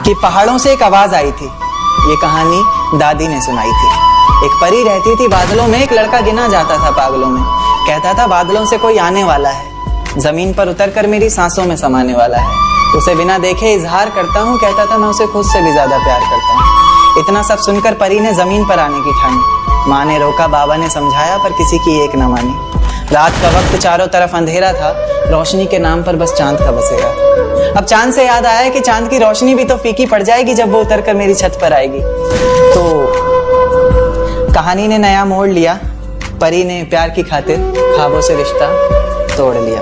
कि पहाड़ों से एक आवाज आई थी। ये कहानी दादी ने सुनाई थी। एक परी रहती थी बादलों में, एक लड़का गिना जाता था पागलों में। कहता था बादलों से कोई आने वाला है, जमीन पर उतर कर मेरी सांसों में समाने वाला है। उसे बिना देखे इजहार करता हूँ, कहता था मैं उसे खुद से भी ज्यादा प्यार करता हूँ। इतना सब सुनकर परी ने जमीन पर आने की ठानी। माँ ने रोका, बाबा ने समझाया, पर किसी की एक न मानी। रात का वक्त चारों तरफ अंधेरा था, रोशनी के नाम पर बस चांद का बसेरा था। अब चांद से याद आया कि चांद की रोशनी भी तो फीकी पड़ जाएगी जब वो उतर कर मेरी छत पर आएगी। तो कहानी ने नया मोड़ लिया, परी ने प्यार की खातिर ख्वाबों से रिश्ता तोड़ लिया।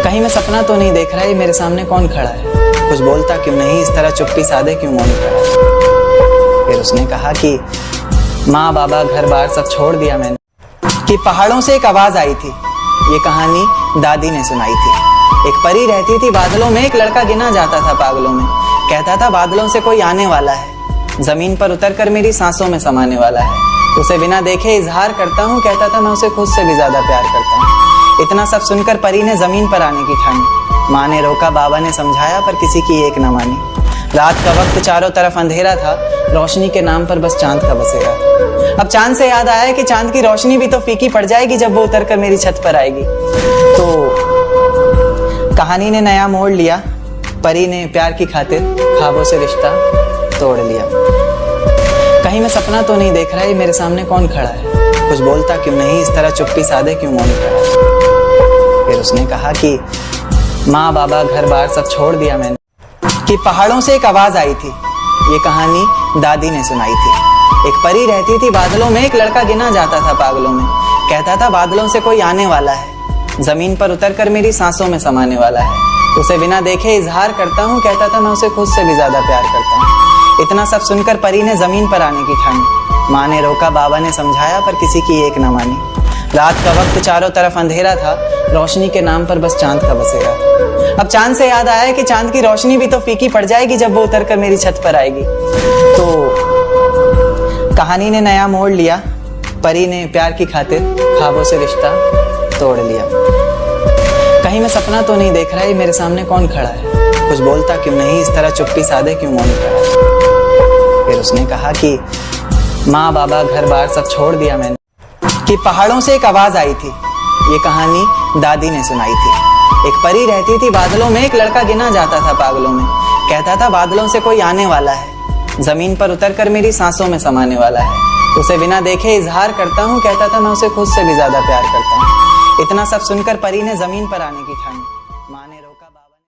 कहीं मैं सपना तो नहीं देख रहा, ये मेरे सामने कौन खड़ा है, कुछ बोलता क्यों नहीं, इस तरह चुप्पी साधे क्यों मौन खड़ा है। फिर उसने कहा कि माँ बाबा घर बार सब छोड़ दिया मैंने। कि पहाड़ों से एक आवाज आई थी। ये कहानी दादी ने सुनाई थी। एक परी रहती थी बादलों में, एक लड़का गिना जाता था पागलों में। कहता था बादलों से कोई आने वाला है, जमीन पर उतर कर मेरी सांसों में समाने वाला है। उसे बिना देखे इजहार करता हूँ, कहता था मैं उसे खुद से भी ज्यादा प्यार करता हूँ। इतना सब सुनकर परी ने जमीन पर आने की ठानी। माँ ने रोका, बाबा ने समझाया, पर किसी की एक न मानी। रात का वक्त चारों तरफ अंधेरा था, रोशनी के नाम पर बस चांद का बसेरा था। अब चांद से याद आया कि चांद की रोशनी भी तो फीकी पड़ जाएगी जब वो उतर कर मेरी छत पर आएगी। तो कहानी ने नया मोड़ लिया, परी ने प्यार की खातिर ख्वाबों से रिश्ता तोड़ लिया। कहीं मैं सपना तो नहीं देख रहा, ये मेरे सामने कौन खड़ा है, कुछ बोलता क्यों नहीं, इस तरह चुप्पी साधे क्यों मौन खड़ा है। फिर उसने कहा कि माँ बाबा घर बार सब छोड़ दिया मैंने। कि पहाड़ों से एक आवाज आई थी। ये कहानी दादी ने सुनाई थी। एक परी रहती थी बादलों में, एक लड़का गिना जाता था पागलों में। कहता था बादलों से कोई आने वाला है, जमीन पर उतर कर मेरी सांसों में समाने वाला है। उसे बिना देखे इजहार करता हूँ, कहता था मैं उसे खुद से भी ज्यादा प्यार करता हूँ। इतना सब सुनकर परी ने जमीन पर आने की ठानी। माँ ने रोका, बाबा ने समझाया, पर किसी की एक न मानी। रात का वक्त चारों तरफ अंधेरा था, रोशनी के नाम पर बस चांद का बसेरा था। अब चांद से याद आया कि चांद की रोशनी भी तो फीकी पड़ जाएगी जब वो उतर कर मेरी छत पर आएगी। तो कहानी ने नया मोड़ लिया, परी ने प्यार की खातिर ख्वाबों से रिश्ता तोड़ लिया। कहीं मैं सपना तो नहीं देख रहा, ये मेरे सामने कौन खड़ा है, कुछ बोलता क्यों नहीं, इस तरह चुप्पी साधे क्यों मौन खड़ा है। फिर उसने कहा कि माँ बाबा घर बार सब छोड़ दिया मैंने। कि पहाड़ों से एक आवाज आई थी। ये कहानी दादी ने सुनाई थी। एक परी रहती थी बादलों में, एक लड़का गिना जाता था पागलों में। कहता था बादलों से कोई आने वाला है, जमीन पर उतर कर मेरी सांसों में समाने वाला है। उसे बिना देखे इजहार करता हूँ, कहता था मैं उसे खुद से भी ज्यादा प्यार करता हूँ। इतना सब सुनकर परी ने जमीन पर आने की ठानी।